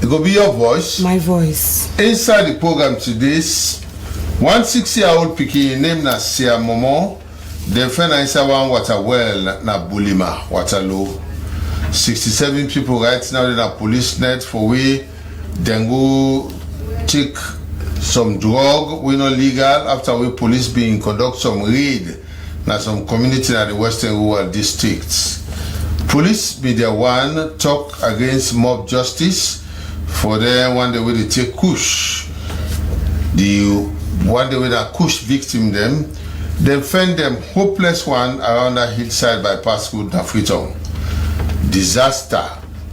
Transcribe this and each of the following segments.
It will be your voice. My voice. Inside the program today, 16-year-old pikin named Nasia Momo, the friend inside one water well na Bulima, Waterloo. 67 people right now in a police net for we then go take some drug we not legal after we police being conduct some raid na some community in the western rural districts. Police media one talk against mob justice for them one day they take kush. The one day with a kush victim them find them hopeless one around the hillside by Pascal na Freetown. Disaster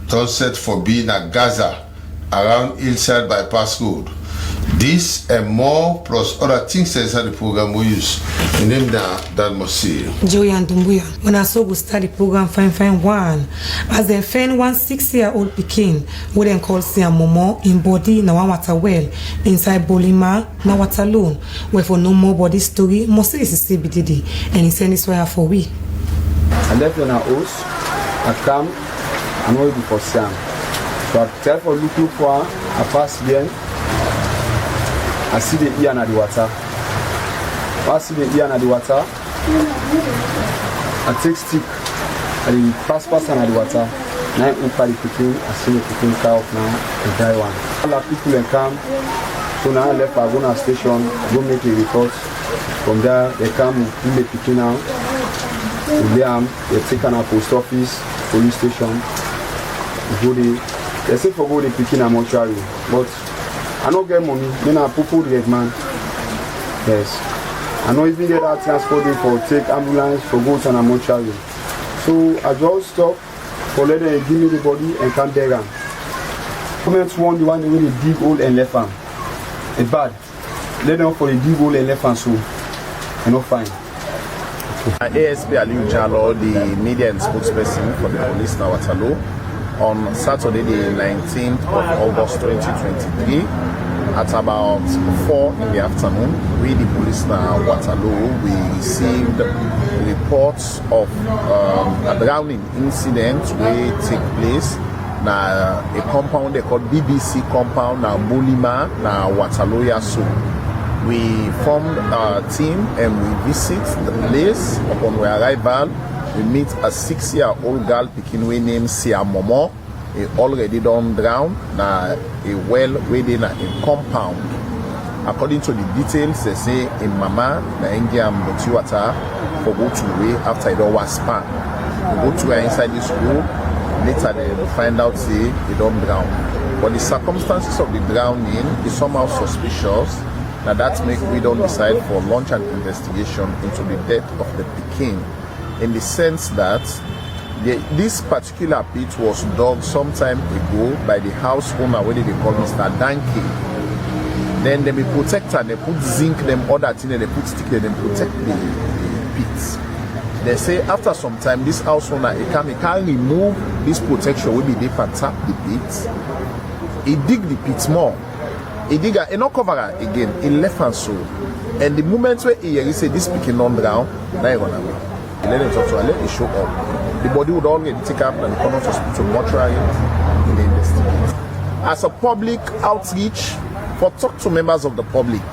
don't set for being a Gaza around hillside by Pascal. This and more plus other things inside the program we use. The name that must see. Joey and Dumbuya. When I saw we start the program fine one. As they find one 6-year-old pikin, we then call Sia Momo in body na one water well inside Bolima na Waterloo. Where for no more body story, must say it's CBDD and he send this wire for we. And left on our house, I come and wait for Sam. So I tell for look for a pass bien. I see the ear and the water. I see the ear and the water. I take stick. I pass and the water. Now I carry cooking. I see the cooking car up now. The dry one. All the people they come. So now I left. I go to the station. Go make a report. From there they come. We make cooking out. They take an post office, police station. Go there. They say for go the picking a mortuary, but I don't get money. Then I put red man. Yes. I know even get that transported for take ambulance for go to a mortuary. So I just stop for let them give me the body and come there. Comments one the one the way they dig hole and left arm. It's bad. Let them for the dig hole and left arm so. I not fine. ASP Aliu Jalo, the media and spokesperson for the police now Waterloo, on Saturday the 19th of August 2023 at about 4 in the afternoon, we the police now Waterloo, we received reports of a drowning incident will take place na a compound they call BBC compound na Bolima na Waterloo Yasu. We formed our team and we visit the place. Upon our arrival, we meet a 6-year-old girl pikin named Sia Momo, already done drowned, na a well within a compound. According to the details, they say in Mama, na India Motiwata for go to way after it all was span. We go to her inside this room. Later they find out say they don't drown. But the circumstances of the drowning is somehow suspicious. Now that makes we don't decide for launch an investigation into the death of the Peking, in the sense that this particular pit was dug some time ago by the house owner, what they call Mr. Danke. Then they protect and they put zinc, them other thing, and they put stick, and then protect the pits. They say after some time, this house owner he can remove this protection will be there and tap the pits. He dig the pits more. He dig a no cover again. He left and so. And the moment where he say this picking on drown, now he run away. He let him talk to her, let it show up. The body would already take up and come out to hospital mortuary in the investigation. As a public outreach for talk to members of the public.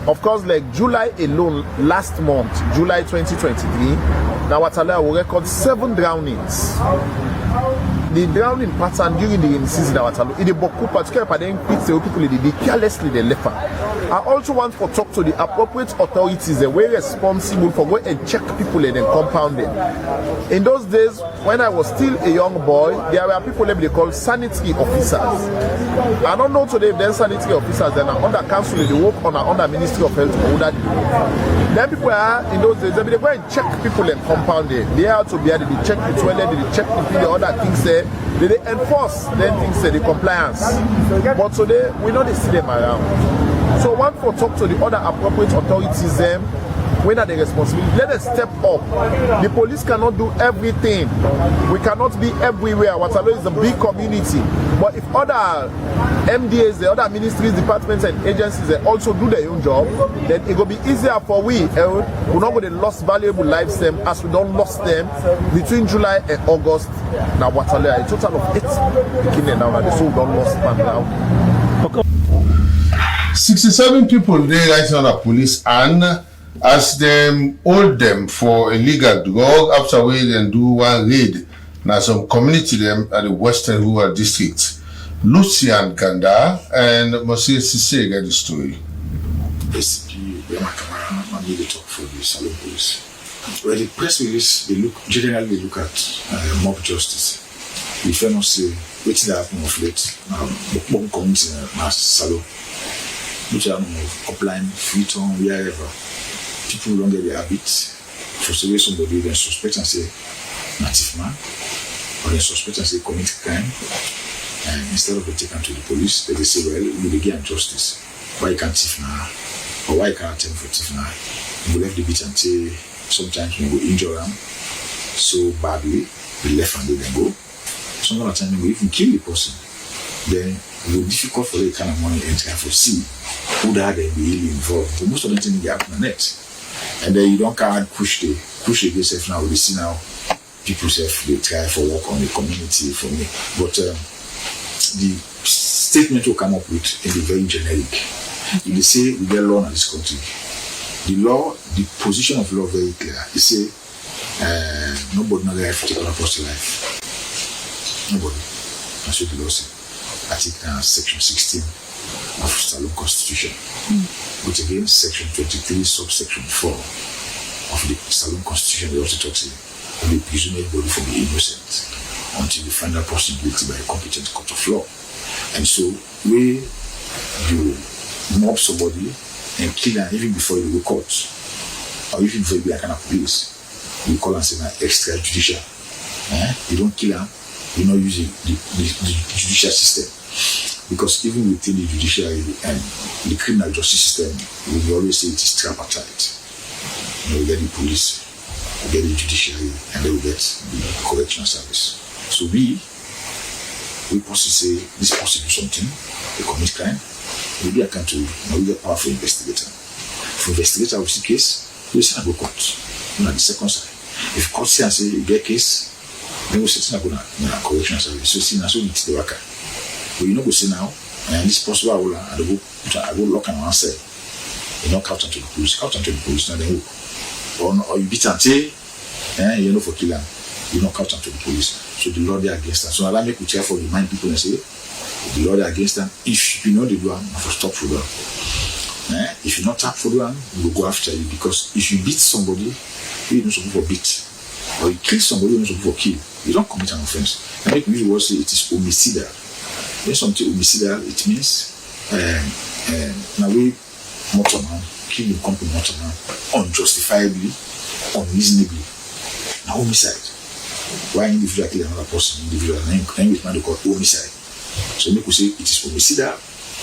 Of course, like July alone, last month, July 2023, now Waterloo will record 7 drownings. The drowning pattern during the rainy season at Waterloo, in the Boku, particularly people they carelessly they left. I also want to talk to the appropriate authorities that were responsible for going and check people and then compound them. In those days, when I was still a young boy, there were people they call sanitary officers. I don't know today if they're sanitary officers, then under council, they work on under Ministry of Health or that. Then people are in those days, they go and check people and compound them. They have to be able to check the toilet, they check the other things there. They enforce then things the compliance. But today we know they see them around. So one for talk to the other appropriate authorities them when are the responsibility? Let us step up. The police cannot do everything. We cannot be everywhere. Waterloo is a big community. But if other MDAs, the other ministries, departments, and agencies they also do their own job, then it will be easier for we. We're not going to lose valuable lives them as we don't lost them between July and August. Now Waterloo, a total of 8 beginning now, and so we don't lost man now. 67 people they right now the police and as them hold them for illegal drug after we then do one raid now some community them at the Western Rural District. Lucian Kanda and Monsieur Sisse get the story. SCP Bemakama made the talk for the Salon police. Well, the press release generally look at mob justice. If you not say what's the happen of late, bomb community mass Salon. Which are applying Freetown, wherever. People don't get their habits. For somebody, then suspect and say, native man, or then suspect and say, commit crime. And instead of being taken to the police, they say, well, we get justice. Why can't thief now? Or why can't attempt for thief now? We left the beat until sometimes we go injure them so badly, we left and they then go. Some of the time we even kill the person. Then it will be difficult for the kind of money and time for see who that they be really involved. But most of the things they happen on the net. And then you don't can't push yourself now. We see now people say they try for work on the community for me. But the statement will come up with will be very generic. If they say we get law in this country, the law, the position of law very clear. They say nobody not life to take another person's life. Nobody. That's what the law says. I think section 16 of Salon Constitution. But again, section 23, subsection 4 of the Salon Constitution, they also talk saying we presume everybody from the innocent until you find that person guilty by a competent court of law. And so where you mob somebody and kill them even before you go court, or even before you be a kind of police, you call and say extrajudicial. You don't kill them. You know, using the judicial system, because even within the judiciary and the criminal justice system, we always say it is tripartite. You know, we get the police, we get the judiciary, and then we get the correctional service. So we possibly say this person do something, they commit crime, maybe I can tell you, now we get powerful investigator. For investigator with the case, we say I go court. You know, the second side. If court say and say you get case, then we say going to correction service. So see now so it's the worker. But you know we say now, and it's possible I go lock and answer. You know, count to the police, now then hook. Or you beat and say, you know for killing, you know count to the police. So the law they against them. So allow me to therefore remind people and say, the law they against them. If you know the law, for stop for them. If you not tap for them, we will go after you, because if you beat somebody, you know some people beat. Or you kill somebody, you know some people kill. You don't commit an offense. And make me usually say it is homicidal. When something homicidal, it means now we mortal man, kill the company mortal man, unjustifiably, unreasonably. Now homicide. Why individual kill another person, individual, and with man they call homicide. So make we say it is homicidal,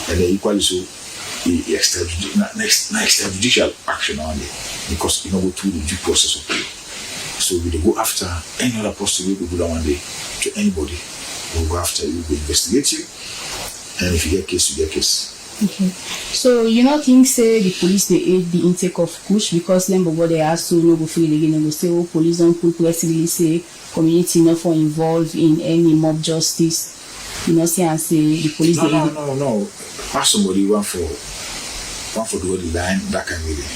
and then equally so extrajudicial action only, because you know go through the due process of law. So we go after any other person we go down one day to anybody. We'll go after you, we'll investigate you, and if you get case, you get case. Okay. So you not think say the police they aid the intake of kush because them but they ask to no go free again and go say oh police don't put press release say community not for involved in any mob justice. You know say and say the police No. Pass somebody one for the line that can really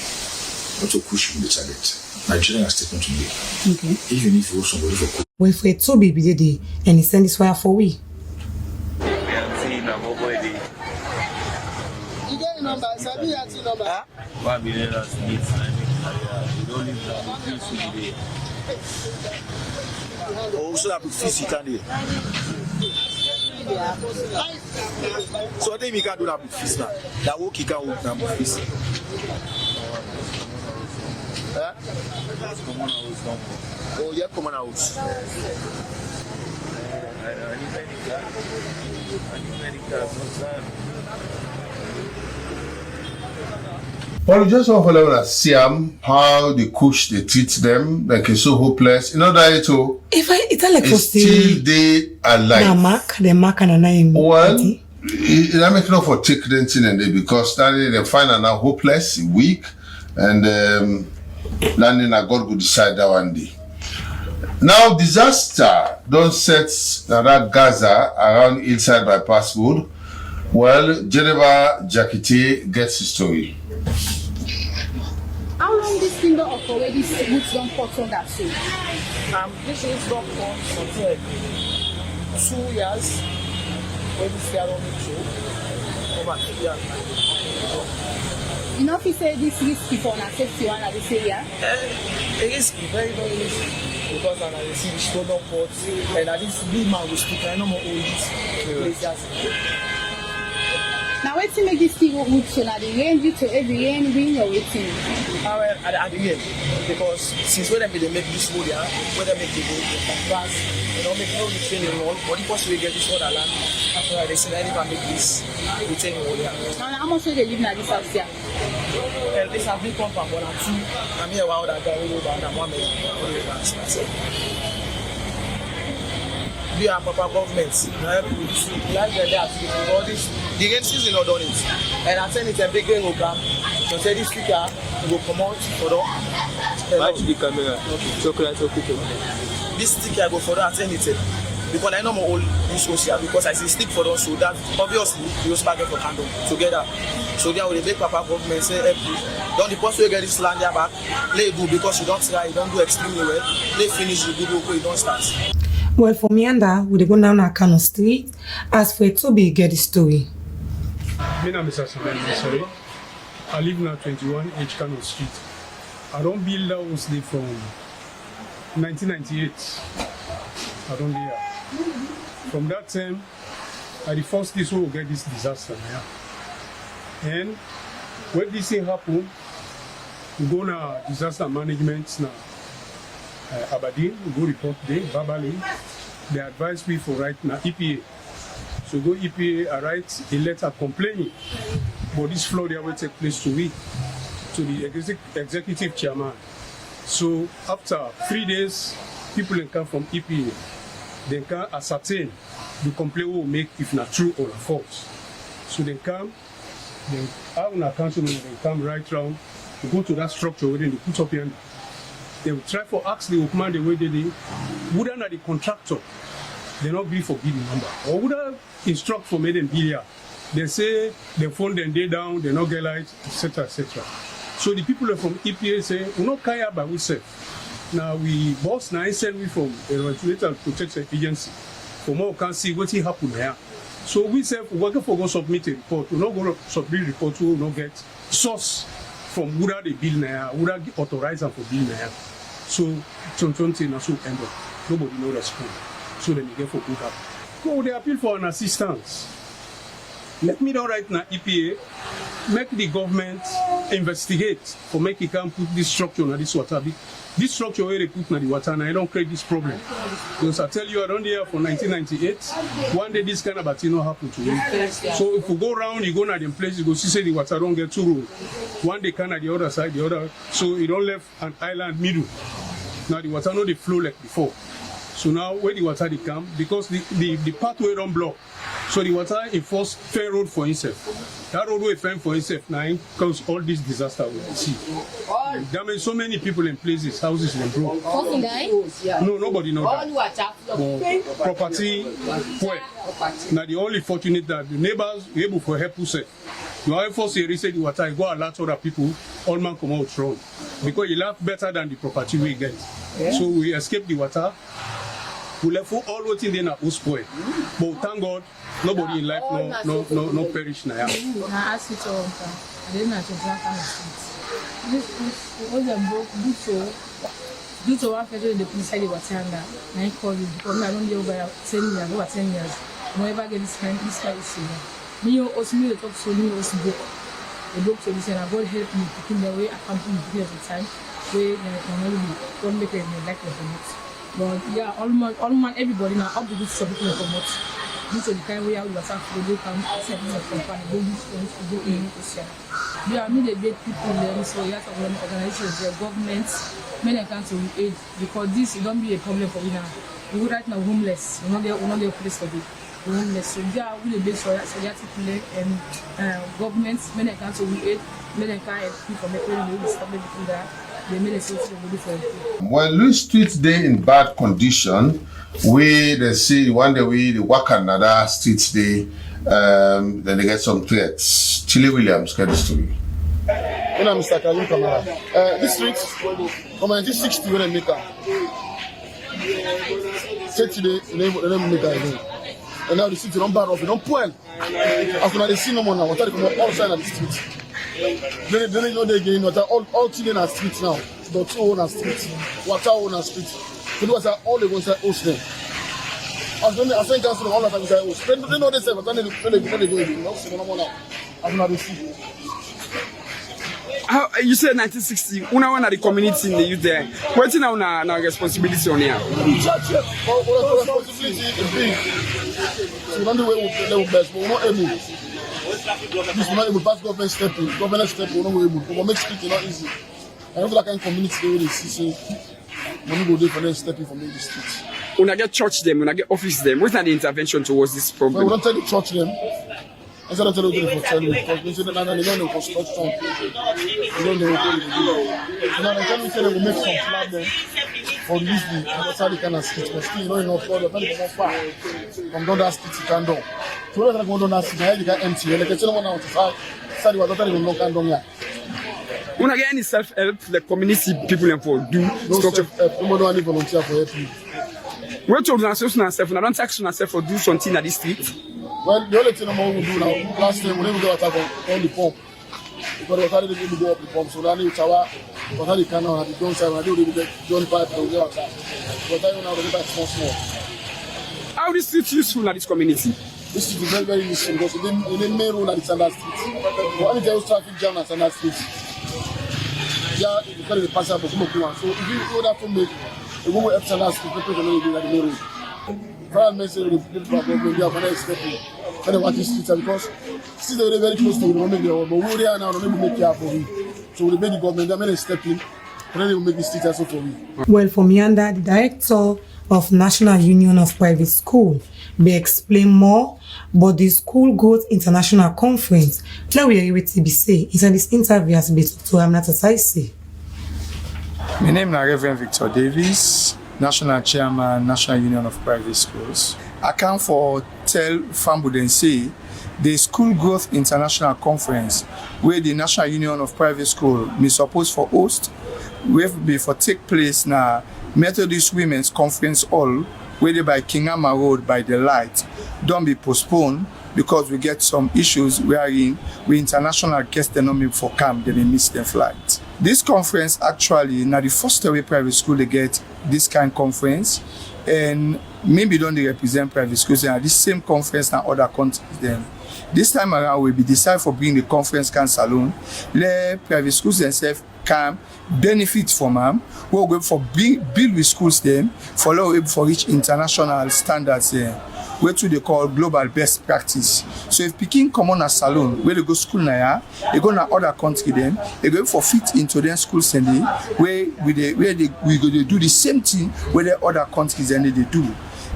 not to push in the target. Nigerian statement to me. Okay. Even if you want somebody for We for it to be day and he send this fire for we. You get your number, Sabi has your number. Why be there as needs? You don't live there, you feel today. Oh, so that with fees you can do. So I think we can do that with fees now. That work you can work now with fees. Oh, yeah, come on out. Well, we just want to let us see how the coach they treat them, like it's so hopeless. You know that too. If it's like for still they alive. The mark and a name. Well, it make enough for take them thing and they because then they find are now hopeless, weak, and landing a God will decide that one day. Now disaster don't set that Gaza around inside bypass road. Well, Geneva Jakite gets the story. How long this thing don't occur where these roots don't cut on that so? This is not for something like 2 years when this year don't make show. Over 2 years. You know if you say this risky for an safety one at this area? It is very, very risky because I see the shoulder pots and I this big man will speak I no more old places. Now wait till make this thing go good so now the rain due to every rain wind or waiting? Well, at the end, because since when they make this road here, when they make the road, the grass, make no retaining wall, but the person will get this other land, after they say they never make this retaining wall here. Now how much do they live in this house here? This has been compound 1 and 2. I'm here while that guy will over and 1 million. We are proper government. Like all this, the rain season not done it. And I send it a big rain will come. So say this speaker will come out for them. Match the camera. So close to people. This sticker go for them and send it. Because I know my old issues here because I see stick for them so that obviously we use market for candle together. So there will make proper government say every don't the person will get this land back, lay do because you don't try, you don't do extremely well, lay finish the good work, you don't start. Well, for me and that, we go down Kano Street. As for Toby, get the story. My name is Sorry. I live now 21 H Kano Street. I don't build a house there from 1998. I don't there. From that time, I the first this will get this disaster. Yeah. And when this thing happen, we go now disaster management now. Aberdeen, we go report there, Babali. They advise me for write now EPA. So go EPA, I write a letter complaining about this flood that will take place 2 weeks to the executive chairman. So after 3 days, people can come from EPA. They can ascertain the complaint will make if not true or false. So they come, then our councilman they come right round, to go to that structure within the put up here. They will try for ask the Ukman the way they did, wouldn't the contractor, they not be for bidding number. Or would I instruct for made them bill here? They say they phone them day down, they not get light, etc. etc. So the people from EPA say, we not care by ourselves. Now we boss now send we from a regulator protection agency. For more can see what happened here. So we say we're going to go submit a report. We're not going to submit a report, we will not get source from whether they bill now, whether authorize them for bill now. So, something also end up. Nobody know respond. So then you get for good happen. So they appeal for an assistance. Let me know right now, EPA, make the government investigate for make it can put this structure on this water. This structure where they put on the water, and I don't create this problem. Because I tell you, I don't there for 1998. One day this kind of thing not happen to me. So if you go around, you go to the place, you go see say the water don't get too road. One day can at the other side, the other. So you don't left an island middle. Now the water not they flow like before. So now where the water they come, because the pathway don't block. So the water enforce fair road for itself. That road will fair for itself now cause all this disaster we see. There are so many people in places, houses and broke. No, nobody knows that. But property poor. Now the only fortunate that the neighbors were able to help us. You are forced to reset the water, go alert other people, all man come out wrong. Because you laugh better than the property we get. So we escape the water. We left all what's in there now spoil. But thank God, nobody in life no perish now. I asked you to I didn't know to black and this was a broke due to one federal the police the water under. I call you because I don't know about 10 years, over 10 years. Whenever get this kind issue. Me also me talk so me also book. The book solution I God help me picking the way I can't be at the time. Where don't make it like the next. But yeah, almost everybody now up to this subject of promote. Due to the kind where we are after they come, set up company, go use to go in to share. They are the big people then, so you have to organizations, the government, men and council aid, because this don't be a problem for me now. We right now homeless, we're not there place to be. We're homeless. So they are really big, so you have to play and government, men and council aid, men and council people make really stop everything that they made a safety really for them. When Louis Street day in bad condition, we they see one day we the work another street day, then they get some threats. Chile Williams get the story. When I'm Mr. Kalim Kamara, this street from 1960 when I make her. Say today, they don't make her again. And now the city don't bad off, they don't pull. After they see no more now, what are they come outside of the street? They don't know they again, all children are streets now. The two own streets, water own streets. So those are all they want to host them. I think that's all the time they host. They know they say, but then they go in. No more now. After they see. How, you said 1960, one at the community in the youth there. What's now responsibility on here? Responsibility is big. So we don't do what they will best, but we're not able. This we're not able to pass government step in. Government step in, we're not able. But we make street not easy. I don't feel like any community they see, so when we go there for them stepping from the street. When I get church them, when I get office them, what's not the intervention towards this problem? Well, we don't tell the church them. Instead of telling them for telling because they say that they don't know construction. They don't know what they do. So now they tell me say they will make some slab there for use the outside the kind of street. But still, you know, enough for the very far from down that street you can do. So when they go down that street, they get empty. And they can tell them outside. Side was not even no can down here. When I get any self-help, the community people and for do no self-help. No one volunteer for help you. Where to organize yourself? And I don't tax yourself for do something at this street. Well, the only thing I'm going to do now, last time, we never go attack on the pump. Because the water didn't go up the pump, so now they shower, water they can now have the downside, and I do the John pipe, and we go outside. But I don't know the small. How is this useful at this community? This is very, very useful because in the main road at the standard street. But any traffic jam at standard street, yeah, because the passer for some one. So if you go that from me, we won't have standard street, people don't do that in the main road. Prime Minister, the people are going to be able to step in. And they want this street because since they're very close to the government, but where they are now, they make care for me. So they make the government, they may step in, and then they will make the street also for me. Well, for Mianda, the director of National Union of Private School, may explain more about the School Growth International Conference. Now we are with TBC. Inside this interview has been to Amnata Saisi. My name is Reverend Victor Davis, National Chairman, National Union of Private Schools. I come for tell Fambuden say the School Growth International Conference, where the National Union of Private School is supposed for host, will be for take place na Methodist Women's Conference Hall, where they by Kingama Road by the light, don't be postponed because we get some issues wherein we international guests they not for camp, they miss their flight. This conference actually now the first way private school they get this kind of conference, and maybe don't they represent private schools and this same conference and other countries then. This time around we be decide for bring the conference can salon, let private schools themselves can benefit from them. We'll go for build with schools them, follow for reach international standards there. What they call global best practice. So if Peking come on a salon where they go school now, they go to other country then, they go for fit into their school sending where we go to do the same thing where the other countries and they do.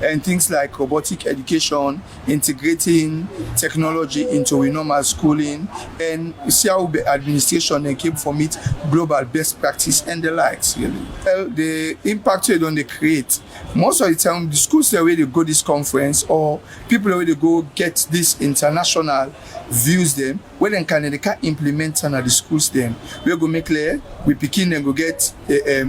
And things like robotic education, integrating technology into normal schooling, and see how the administration and came from it global best practice and the likes really. Well, the impact they don't create. Most of the time, the schools the way they go this conference or people the way they go get this international views them, where they can implement and at the schools them. We go make clear, we begin and go get a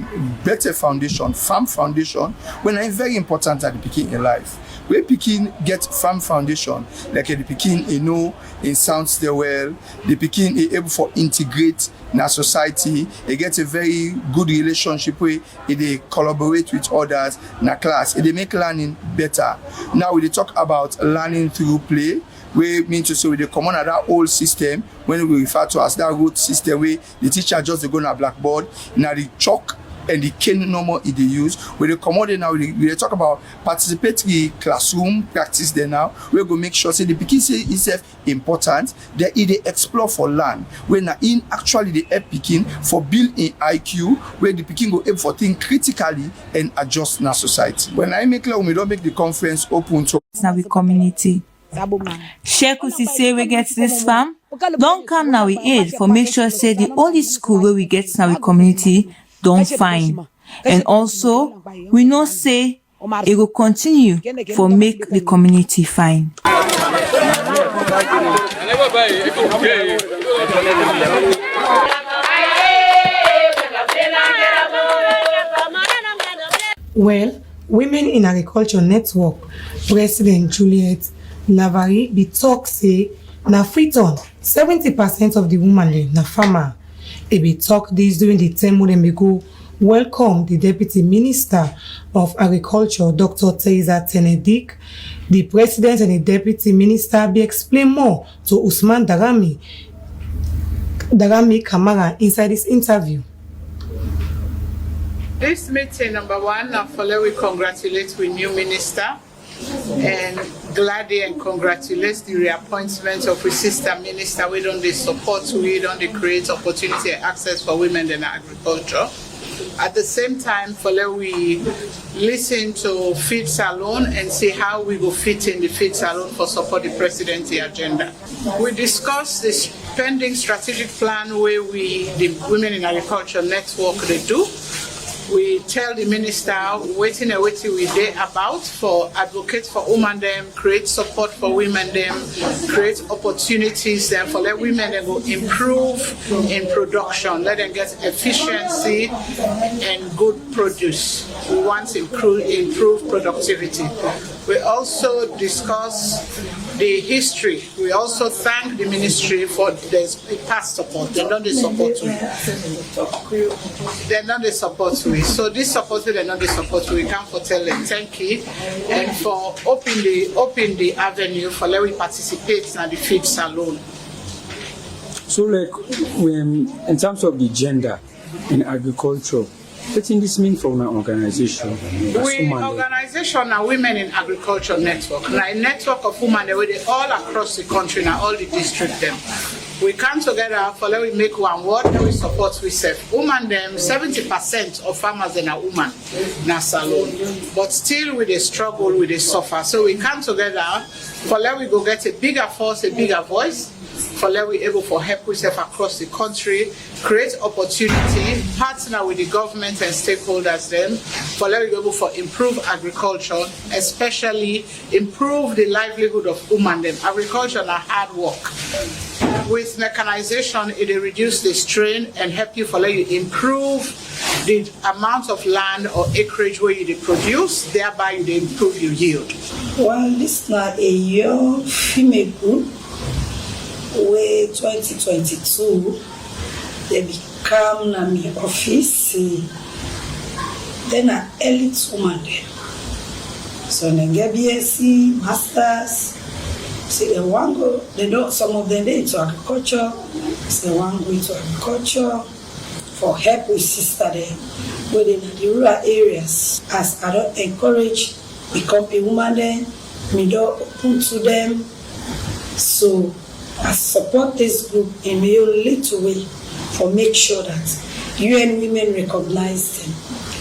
better foundation, firm foundation, when it's very important at the beginning in life. We begin get firm foundation, like the begin in sounds there well, the begin able for integrate in our society, they get a very good relationship where they collaborate with others in a class, they make learning better. Now we talk about learning through play. We mean to say we come on at that old system when we refer to as that root system where the teacher just go on a blackboard, now the chalk and the cane no more they use. We dey comot now, we talk about participatory classroom practice there now. We go make sure say the pikin say itself important. They explore for land. When in actually the help pikin for build in IQ, where the pikin go able for think critically and adjust na society. When I make we don't make the conference open to now we community. Sheku say we get this farm. Don't come now we aid for make sure say the only school where we get now we community don't find. And also we know say it will continue for make the community fine. Well, Women in Agriculture Network President Juliet Navari be talk say na Freeton 70% of the women na farmer. E be talk this during the time when they go welcome the Deputy Minister of Agriculture, Dr. Teresa Tenedick. The President and the Deputy Minister be explain more to Usman Darami Kamara inside this interview. This meeting, number one, we congratulate the new minister and gladly and congratulate the reappointment of the sister minister. We don't support, we don't create opportunity and access for women in agriculture. At the same time, we listen to Feed Salon and see how we will fit in the Feed Salon for support the presidency agenda. We discussed this pending strategic plan where the Women in Agriculture Network they do. We tell the minister waiting we day about for advocate for women them, create support for women them, create opportunities them for let women them go improve in production, let them get efficiency and good produce. We want to improve productivity. We also discuss the history. We also thank the ministry for the past support. They don't support we. They don't support we. So this support they don't support we. We come for tell them thank you and for open the avenue for let we participate in the Feed Salon. So like in terms of the gender in agriculture, what does this mean for our organization? Organization are Women in Agriculture Network. Now a network of women they all across the country, now all the district them. We come together for let we make one word and we support we self. Women them 70% of farmers are women na salon. But still with a struggle, with a suffer. So we come together for let we go get a bigger force, a bigger voice. For let we able for help ourselves across the country, create opportunity, partner with the government and stakeholders then, for let we be able for improve agriculture, especially improve the livelihood of women them. Agriculture is hard work. With mechanization, it will reduce the strain and help you for let you improve the amount of land or acreage where you produce, thereby you improve your yield. Well, this is not a young female group. Where 2022 they become na my office then an elite woman there. So they get BSc, masters. See they want go, they don't some of them they into agriculture, so they want go into agriculture for help with sister there. But in the rural areas, as I don't encourage become a woman then, me don't open to them. So I support this group in a little way for make sure that UN women recognize them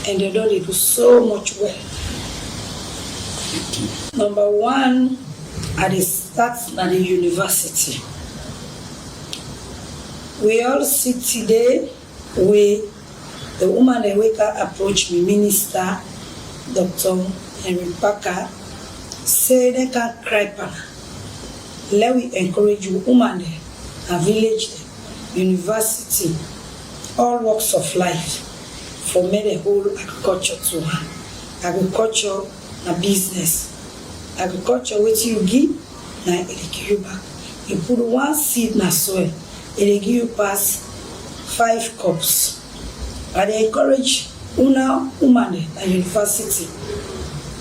and they do so much well. Number one, at the start at the university. We all sit today where the woman that wake up approach me, Minister Dr. Henry Parker, say they can't cry pan. Let we encourage you, women there, a village there, university, all walks of life, for me the whole agriculture to her. Agriculture, a business. Agriculture, what you give, now it give you back. You put one seed in the soil, it give you pass 5 cups. I encourage women at university,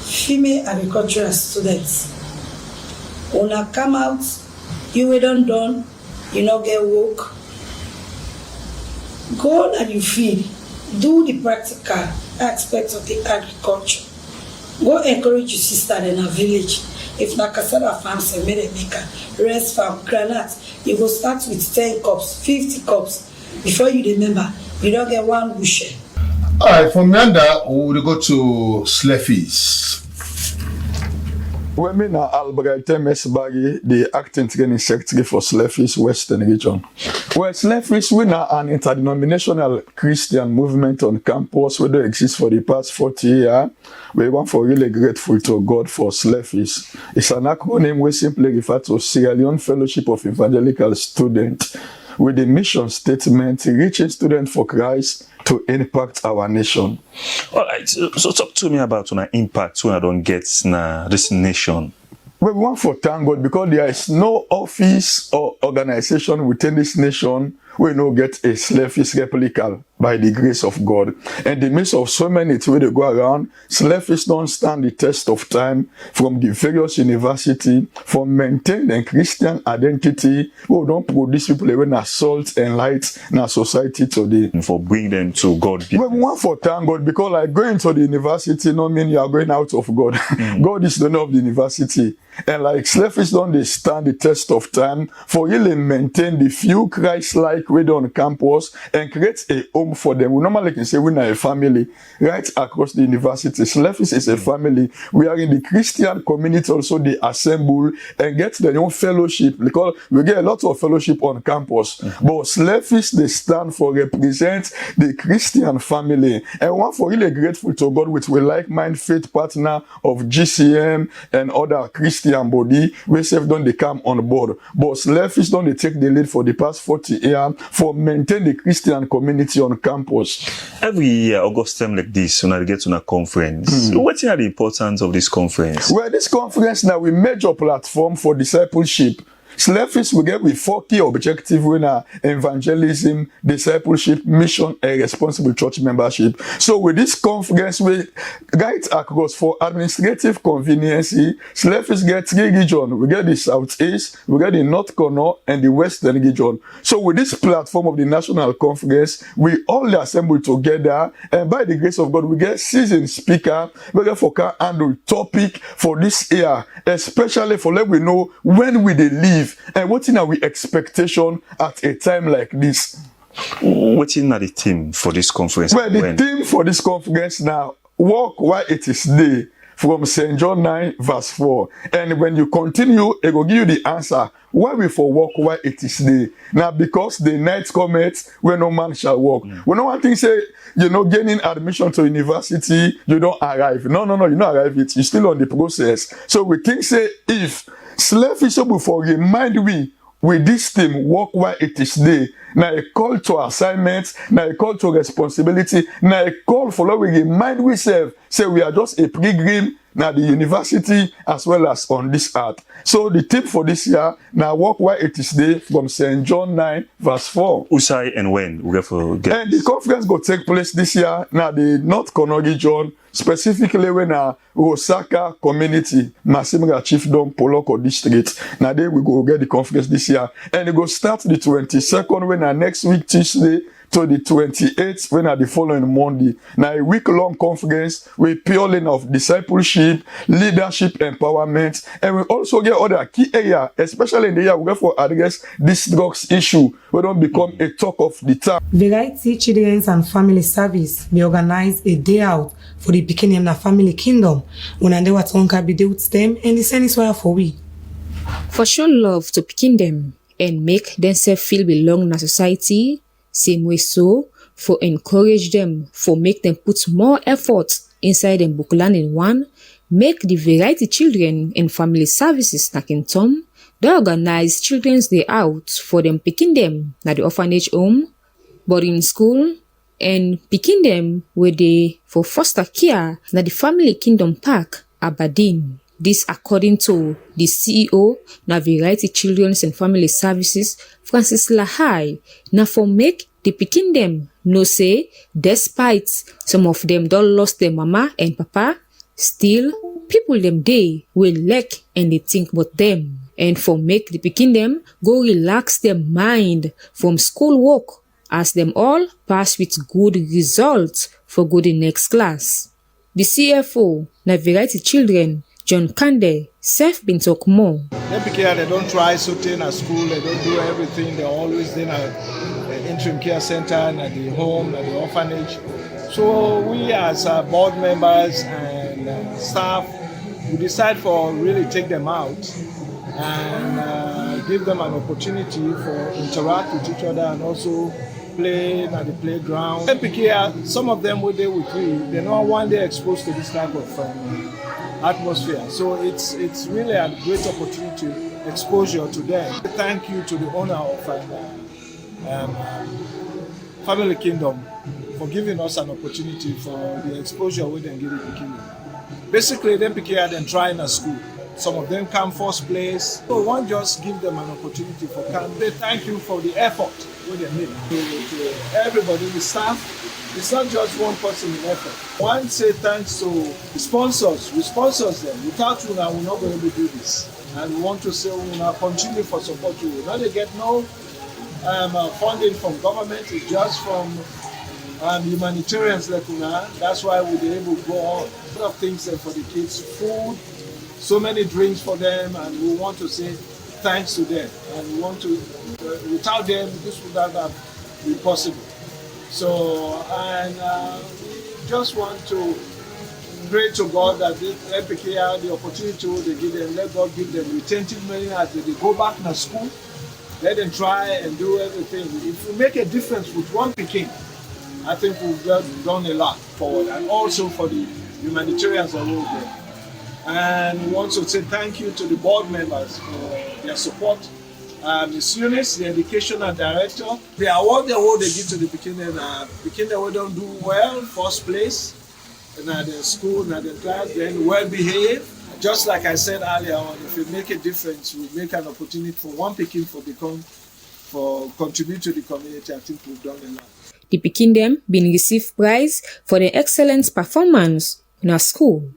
female agricultural students. When I come out, you will done, you not get work. Go and you feed. do the practical aspects of the agriculture. Go encourage your sister in a village. If na cassava farm, say make them make a rice farm, granite. You go start with 10 cups, 50 cups. Before you remember, you don't get one bushel. All right, from Yanda, we will go to Sleffies. Women are Albrecht Mesbagi, the acting training secretary for Sleffies Western Region. Well, Sleffies, we are an interdenominational Christian movement on campus where they exist for the past 40 years. We want for really grateful to God for Sleffies. It's an acronym we simply refer to Sierra Leone Fellowship of Evangelical Students, with the mission statement, reaching students for Christ to impact our nation. All right, so talk to me about an impact when I don't get this nation. We want to thank God because there is no office or organization within this nation we no get a Sleffies replica by the grace of God. In the midst of so many things they go around, Sleffies don't stand the test of time from the various university for maintaining Christian identity. We don't produce people when assault and light in our society today. And for bring them to God. We want to thank God because like going to the university no mean you are going out of God. God is the owner of the university. And like Sleffies don't they stand the test of time for really maintain the few Christ-like way on campus and create a home for them. We normally can say we're a family right across the university. Sleffies is a family. We are in the Christian community also they assemble and get their own fellowship because we get a lot of fellowship on campus. But Sleffies they stand for represent the Christian family. And one for really grateful to God with we like-minded faith partner of GCM and other Christian body we self don't they come on board. But Sleffies don't they take the lead for the past 40 years for maintain the Christian community on campus. Every year, August time like this, when I get to a conference, what is the importance of this conference? Well, this conference now we major platform for discipleship. Sleffies we get with 4 key objectives when evangelism, discipleship, mission, and responsible church membership. So with this conference, we guide across for administrative convenience. Sleffies get 3 regions. We get the Southeast, we get the North Corner, and the Western region. So with this platform of the national conference, we all assemble together, and by the grace of God, we get seasoned speaker. We get for can handle topic for this year, especially for let we know when we they live. And what's in our expectation at a time like this? What's in the theme for this conference? Well, the theme for this conference now, walk while it is day, from St. John 9 verse 4. And when you continue, it will give you the answer. Why we for walk while it is day? Now, because the night cometh when no man shall walk. When no one thing say, gaining admission to university, you don't arrive. No, you don't arrive it. You're still on the process. So we think say, if Sleffies before remind we with this team work while it is day. Now a call to assignments, now a call to responsibility, now a call for what we remind we say we are just a pilgrim now the university as well as on this earth. So the tip for this year now work while it is day from St. John 9 verse 4. Usai and when we get and the conference will take place this year now the North Corner region, specifically when Osaka community, Masimra Chiefdom, Poloko district. Now there we go get the conference this year. And it will start the 22nd when next week Tuesday to the 28th when the following Monday. Now a week-long conference with purely of discipleship, leadership, empowerment, and we also get other key areas, especially in the year we go for address this drugs issue. We don't become a talk of the town. Variety Children's and Family Service we organize a day out for the beginning of family kingdom. When I do what one can be do with them, and the same is why for we. For show love to pikin them and make themselves feel belong in society. Same way so, for encourage them, for make them put more effort inside them book learning one, make the Variety Children and Family Services Nakintom, they organize Children's Day out for them picking them na the orphanage home, boarding school, and picking them where they for foster care na the Family Kingdom Park, Aberdeen. This according to the CEO na Variety Children's and Family Services, Francis Lahai, na for make the pikin them know say, despite some of them don't lost their mama and papa, still people them they will lack and they think about them. And for make the pikin them go relax their mind from school work as them all pass with good results for go the next class. The CFO, na Variety Children, John Kande, self been talk more. They don't try certain at school, they don't do everything, they're always in an interim care center, at the home, at the orphanage. So we as board members and staff, we decide for really take them out and give them an opportunity for interact with each other and also play at the playground. Some of them were there with me, they're not one day exposed to this type of atmosphere. So it's really a great opportunity, exposure to them. Thank you to the owner of Family Kingdom for giving us an opportunity for the exposure we then give the kingdom. Basically, them PKR then trying at school. Some of them come first place. So one just give them an opportunity for come. They thank you for the effort we they make. To everybody, the staff, it's not just one person in effort. One say thanks to the sponsors. We sponsors them. Without you now, we're not going to be able to do this. And we want to say we will continue for support you. Now they get no funding from government. It's just from humanitarians like Una. That's why we're able to go on. A lot of things for the kids, food, so many drinks for them, and we want to say thanks to them. And we want to, without them, this would not have been possible. So, and we just want to pray to God that the MPKR, the opportunity they give them, let God give them retentive money as they go back to school. Let them try and do everything. If we make a difference with one Peking, I think we've done a lot forward, and also for the humanitarians that were there. And we want to say thank you to the board members for their support. Ms. Eunice, the educational director, the award they give to the Peking that don't do well, first place, in the school, in the class, then well behaved. Just like I said earlier on, if we make a difference, we make an opportunity for one Peking for contribute to the community. I think we've done a lot. The Peking them been receive prize for their excellent performance in our school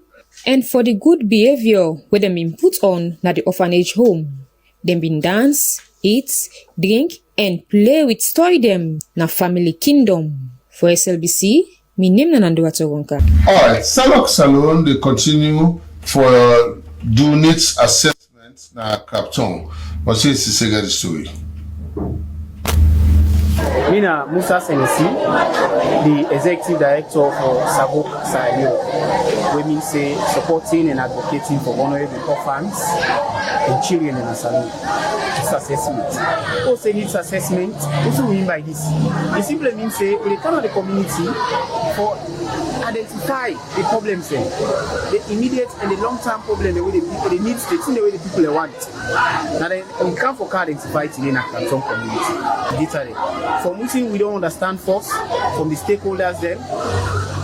and for the good behavior where them been put on at the orphanage home. Them been dance, eat, drink, and play with story them na Family Kingdom. For SLBC, my name na Nanduwato Wonka. Alright, Salok Salon, they continue for do needs assessment na Captain. What's the second story? Mina Musa Senesi, the executive director for Sabok Sahel, we mean say supporting and advocating for vulnerable orphans and children in Asalo. This assessment. Also needs assessment. What do we mean by this? It simply means say we come to the community for identify the problems there, the immediate and the long-term problem, the way the people they need, the thing the way the people they want. Now then we come for identify today in a some community. Literally. From which we don't understand first, from the stakeholders then,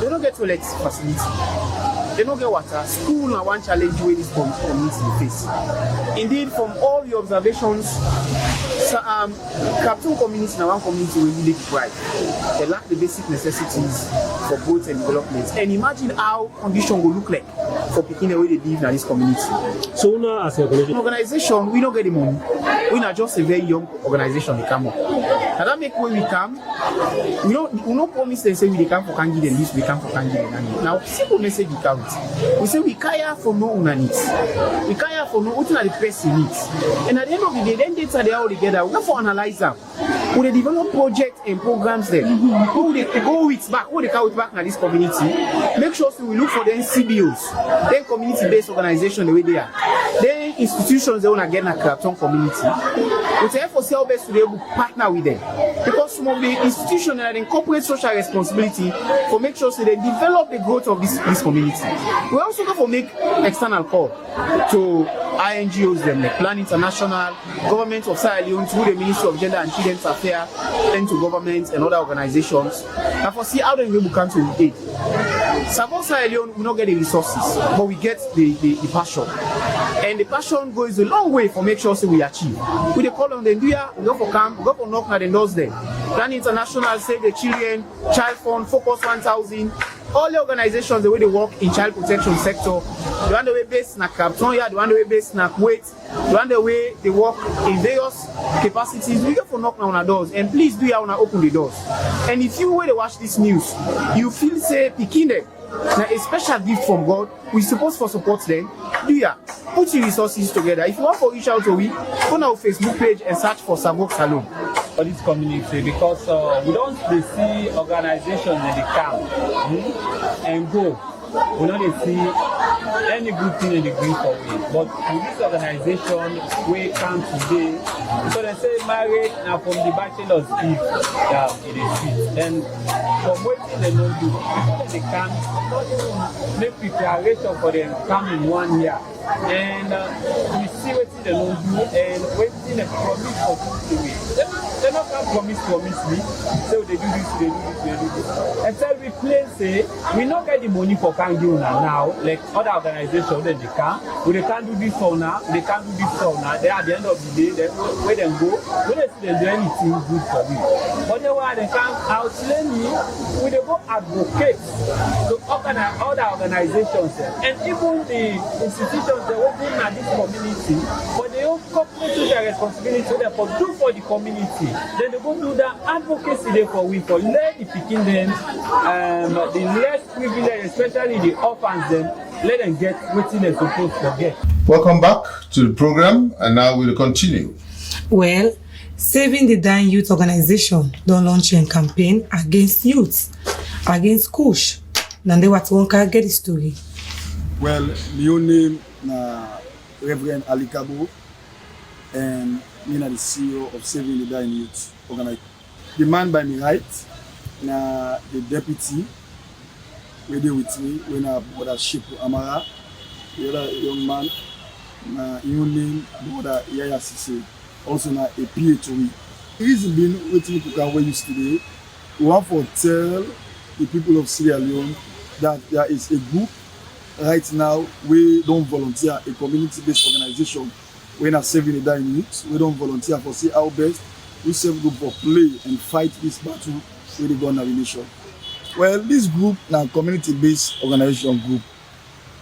they don't get toilet facility. They don't get water. School now one challenge where this community face. Indeed, from all the observations, Captain community now one community will really deprived. They lack the basic necessities for growth and development. And imagine how condition will look like for picking the way they live in this community. So now as an organization, we don't get the money. We are just a very young organization they come up. And that make when we come, we don't promise them say we come for Kangi and this, we come for Kangi and now simple message we count. We say we care for no una needs. We care for no what the person needs. And at the end of the day, then data they all together, we have to analyze them. We they develop projects and programs there. Who they go with back, who they come with back in this community. Make sure so we look for them CBOs, then community-based organization the way they are. Then institutions they want to get in a Clapton community. We say for sale best to be able to partner with them. Because some of the institutions that incorporate social responsibility for make sure so they develop the growth of this community. We also go for make external call to INGOs, them like Plan International, Government of Sierra Leone, through the Ministry of Gender and Children's Affairs, then to governments and other organizations, and for see how they will come to aid. Sabok Sierra Leone will not get the resources, but we get the passion. And the passion goes a long way for make sure so we achieve. We they call on them, we go for camp, we go for knock at the doors there. Plan International, Save the Children, Child Fund, Focus 1000, all the organizations the way they work in child protection sector, the one the way based na Capton, the one the way based na Kuwait, the one the way they work in various capacities, we get for knock on our doors, and please do ya wanna open the doors. And if you when they watch this news, you feel say picking them. Now a special gift from God, we supposed for support them. Do ya put your resources together. If you want to reach out to we, go on our Facebook page and search for Savok Salon. For this community, because we don't see organizations in the camp and go. We don't see any good thing in the green for we. But with this organization, we come today, so they say marriage now from the bachelor's eve it is fit. And from waiting they don't do, before they come, make preparation for them come in 1 year. And we see what they don't do and waiting and promise for 2 weeks. They not can promise me. So they do this, they do this, they do this. And so we plain say we not get the money for can do now, like other organizations then they can. But they can't do this for now, they can't do this for now. They at the end of the day, they where they go, when they see them do anything good for me. But then why they can't outline me, we they go advocate to organize other organizations and even the institutions that work in this community, but they all commit to their responsibility so they for do for the community. Then they go do that advocacy there for we for let the picking them the less privileged, especially the orphans them, let them get what they're supposed to get. Welcome back to the program, and now we'll continue. Well, Saving the Dying Youth Organization don't launch a campaign against youth, against Kush. And they want to get the story. Well, Leone na Reverend Ali Kabo, and me na the CEO of Saving the Dying Youth Organization. The man by me right, na the deputy, we there with me, when I brother Shipu Amara, the other young man, na Yunlin, brother Yaya Sise, also na a PA to me. The reason being, waiting to come where you today, we want to tell the people of Sierra Leone that there is a group right now, we don't volunteer, a community-based organization. We're not saving the dying youth. We don't volunteer for say our best. We serve group for play and fight this battle with the gun nation. Well, this group now community-based organization group.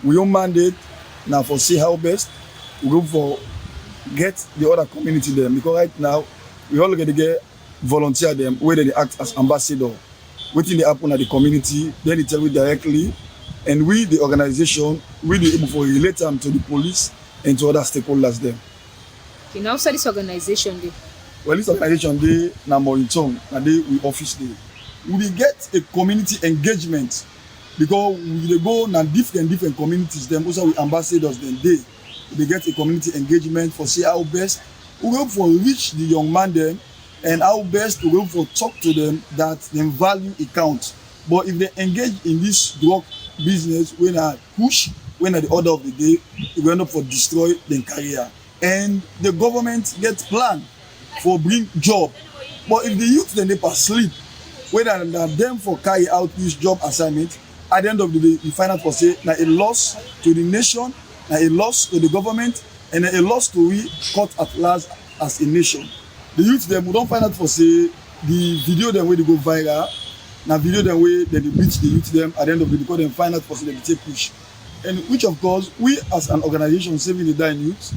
We own mandate now for say our best. We go for get the other community there because right now we all get volunteer them where they act as ambassador. Waiting they happen at the community, then they tell me directly. And we, the organization, we be able to relate them to the police and to other stakeholders there. Okay, now so this organization day? Well, this organization day, now more in town, and they we office day. We get a community engagement because we go na different communities. Them also we ambassadors then they get a community engagement for say how best we go for reach the young man them and how best we go for talk to them that them value account. But if they engage in this drug business, when I push, when at the order of the day, we end up for destroy their career. And the government gets plan for bring job. But if the youth then they sleep, whether them for carry out this job assignment, at the end of the day, you find out for say now a loss to the nation, now a loss to the government, and a loss to we caught at last as a nation. The youth them we don't find out for say the video them where they go viral. Now video them way then they reach the youth them at the end of the day because they find out for them take push. And which of course we as an organization saving the dying youth,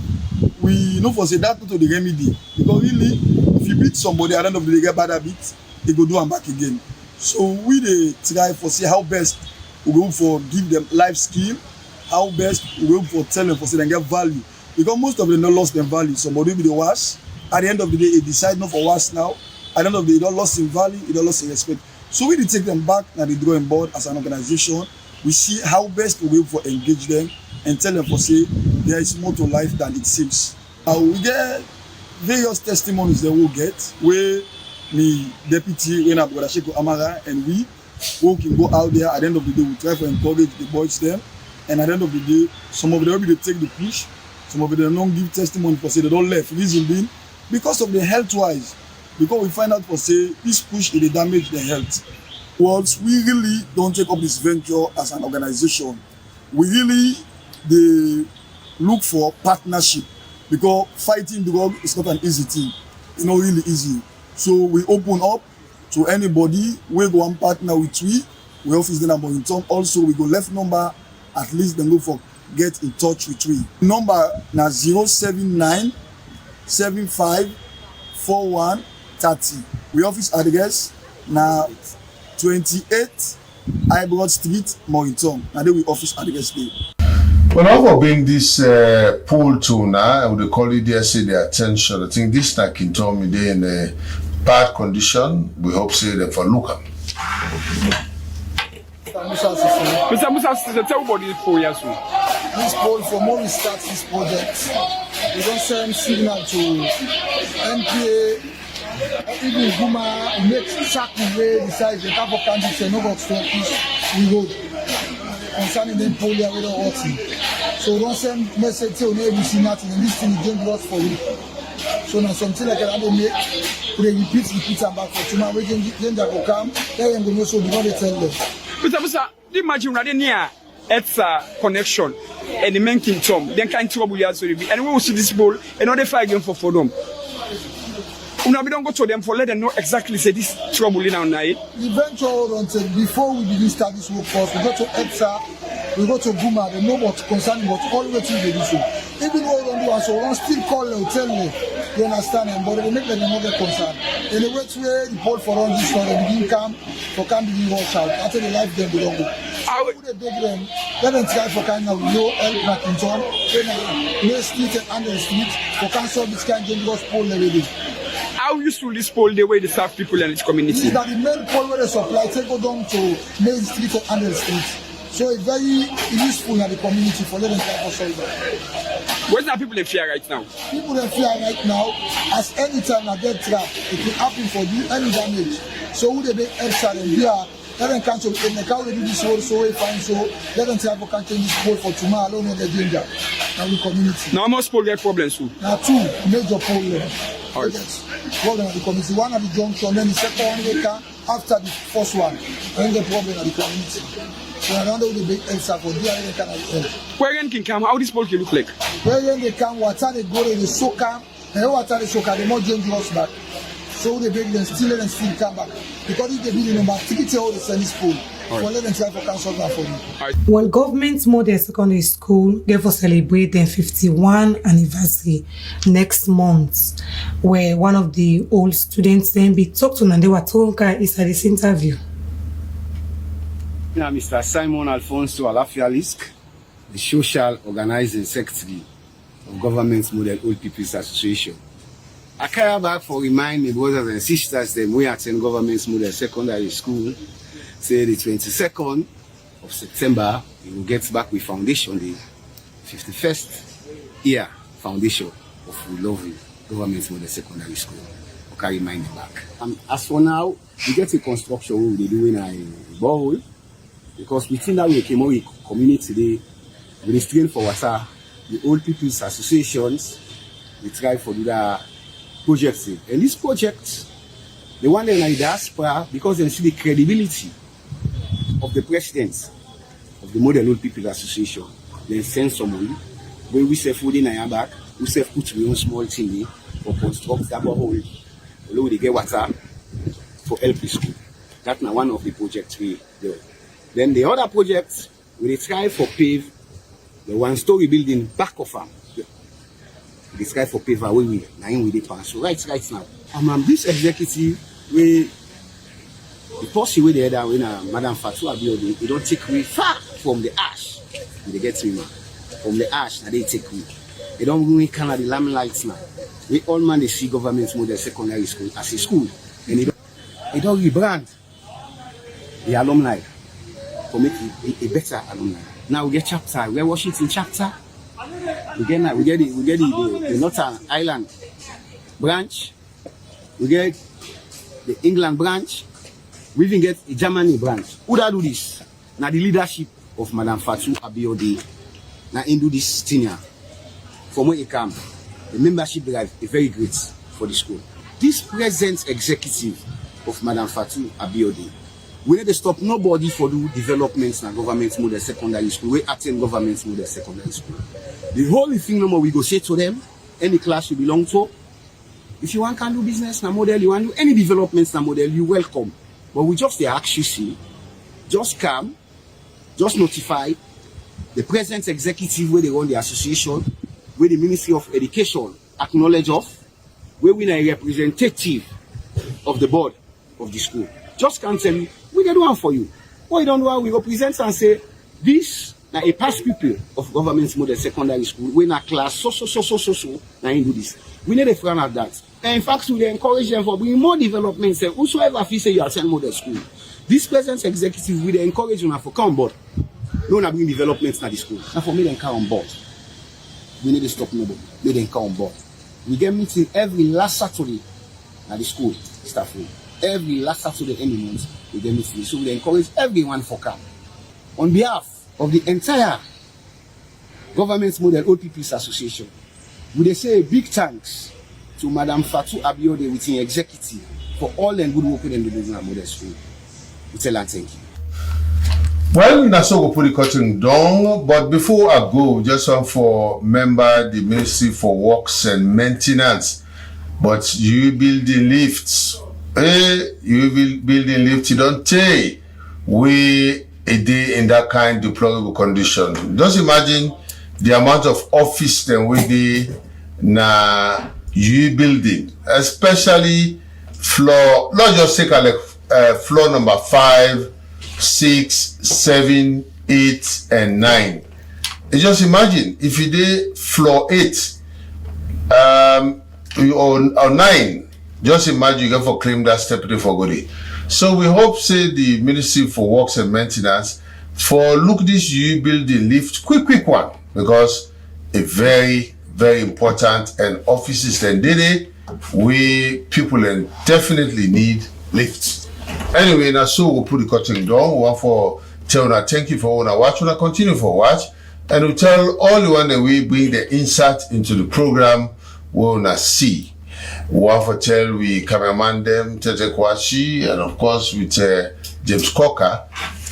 we know for say that to the remedy. Because really if you beat somebody at the end of the day get bad habit, they go do and back again. So we they try for see how best we go for give them life skill, how best we go for tell them for say they get value. Because most of them not lost their value. Somebody be the worst. At the end of the day, they decide not for worse now. At the end of the day, they don't lost in value, they don't lost in respect. So we take them back now the drawing board as an organization. We see how best we will for engage them and tell them for say there is more to life than it seems. We get various testimonies that we'll get where the deputy, when Brother Sheko Amara and we can go out there at the end of the day, we try to encourage the boys them. And at the end of the day, some of them will take the push, some of them don't give testimony for say they don't left. Reason being, because of the health wise. Because we find out for say this push it damage the health. Once we really don't take up this venture as an organization, we really they look for partnership because fighting drug is not an easy thing. It's not really easy. So we open up to anybody we go and partner with we we office then about in town. Also, we go left number, at least then go for get in touch with we. Number na 079 75 41 30. We office address na 28 Ibroad Street, Morrington. And then we office address there. Well, now for being this pool to now, I would call it there, say the attention. I think this like in told me they in a bad condition. We hope say that for look at. Mr. Musa, tell me about this poll, yes, sir. This poll, for more we start this project, we don't send signal to MPA, even Guma, we make sack way decide the type of candidates and no box to we vote. Concerning them poll, we don't want to. So we don't send message to ABC nothing, and this thing is dangerous for you. So now something like that they make, they repeat and back for tomorrow. We can go come, then we go so we don't tell them. Mr. Musa, imagine we're near it's a connection and the main king Tom, then kind trouble you also be. And we will see this ball and other fight game for them. We don't go to them for let them know exactly say this trouble in our night. Eventually, before we begin start this work first, we go to EPSA, we go to Guma, they know what's concerning, but all the way to the issue. Even though we don't do so, we still call them, tell them, you understand them, but they make them not get concerned. In the way to the poll for all this, they begin come, for can begin rush out. After the life, them, they don't go. How would they beg them? Let them try for kind of no help back in town, no street and under the street, for cancel this kind of dangerous poll already. How useful this poll the way they serve people in this community? Is that the main poll where they supply take go down to main street or under the street. So it's very useful in the community for letting people solve that. Where's the people in fear right now? People in fear right now, as any time I get trapped, it will happen for you, any damage. So who they make extra and here, let them cancel it. They can't do this whole so we find so let them try to cancel this poll for tomorrow. I don't know the danger. Now we community. Now most poll get problems too. Now two major problems. Problem of the community. One at the junction, then the second one they can after the first one. And the problem of the community. So I don't know the big answer for there they can help. Where can come? How this poll can look like? Where they come, water they go in the soca, and water they soca, the more dangerous back. So they beg them still and still come back. Because if they build number 3 all the send this poll. For let them try for council that for me. Well, government model secondary school they will celebrate their 51 anniversary next month, where one of the old students then be talked to Nandewa Tonka is at this interview. Yeah, Mr. Simon Alfonso Alafialisk, the social organizing secretary of Government Model Old People's Association. I care back for remind my brothers and sisters that we attend Government Model Secondary School. Say the 22nd of September, we will get back with foundation, the 51st year foundation of We Love You, Government Model Secondary School. We can remind you back. As for now, we get a construction we will be doing a borehole, because within that we came out with community today, we strain for water, the old people's associations, we try for do that project. And this project, the one in the diaspora, because they see the credibility of the president of the Model Old People Association, then send someone where we say food in our back, we say put we own small thing for construct that borehole, although they get water for help the school. That's now one of the projects we do. Then the other project, we try for pave the one-story building back of farm. We try for pave away with the pan. So right now, this executive we. The policy where they had when Madam Fatou Abiodun, they don't take me far from the ash. They get me, man. From the ash, now they take me. They don't really kind of the lamplights now. We all man they see Government Model Secondary School as a school, and they don't rebrand the alumni for make a better alumni. Now we get chapter, we get Washington chapter. We get the Northern Ireland branch. We get the England branch. We even get a Germany branch. Who that do this? Now the leadership of Madam Fatou Abiodun. Now in do this thing here. From where it come, the membership drive is very great for the school. This present executive of Madam Fatou Abiodun, we need to stop nobody for do developments in Government Model Secondary School. We attend Government Model Secondary School. The whole thing no more we go say to them, any class you belong to, if you want can do business na model, you want to do any developments na model, you welcome. But we just ask you see, just come, just notify the present executive where they run the association, where the Ministry of Education acknowledge of, where we are a representative of the board of the school. Just come tell me, we get one for you. What you don't know, we represent and say, this now a past pupil of government model secondary school, when a class so, now you do this. We need a friend of that. And in fact, we encourage them for bringing more developments. Whosoever feel say you attend model school, this present executive will encourage you to come on board. No, not bring developments at the school. Now for me, they come on board. We need to stop nobody. They then come on board. We get meeting every last Saturday at the school staff room. Every last Saturday any month, we get meeting. So we encourage everyone for come. On behalf of the entire Government Model Old People's Association, we say a big thanks to Madam Fatou Abiode with the executive for all the good work in the model school. We tell her thank you. Well, that's all we put the cutting down. But before I go, just want for member the Ministry for Works and Maintenance. But you building lifts. You building lifts, you don't take. We a day in that kind of deplorable condition. Just imagine the amount of office then we did na you building, especially floor, not just take like floor number 5, 6, 7, 8, and 9. You just imagine if you did floor 8 or 9, just imagine you get for claim that step for good. So we hope say the Ministry for Works and Maintenance for look this you building lift quick one, because a very important and offices then did it. We people and definitely need lifts. Anyway, now so we'll put the cutting down. We want for tell now thank you for wanna watch, wanna continue for watch, and we tell all the one that we bring the insight into the program we wanna see. We want for tell we cameraman them Tete Kwashi, and of course with James Cocker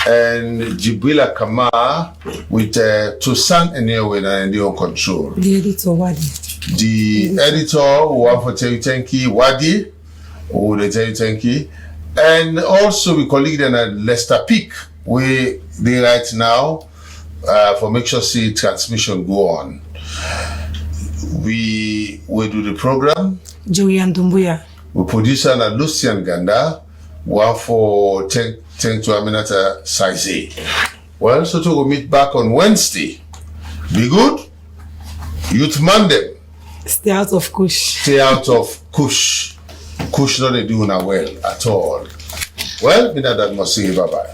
and Jibrila Kama with Tosan Enewe and the on control. The editor Wadi. The editor we want for tell you thank you Wadi. Oh, they tell you thank you. And also we colleague them at Leicester Peak, where they right now for make sure see transmission go on. We do the program. Joey and Dumbuya. We producer and Lucian Ganda. One for thank to Aminata Saize. Well, so we'll meet back on Wednesday. Be good. Youth Monday. Stay out of Kush. Stay out of Kush. Kush not doing well at all. Well, me that must say bye bye.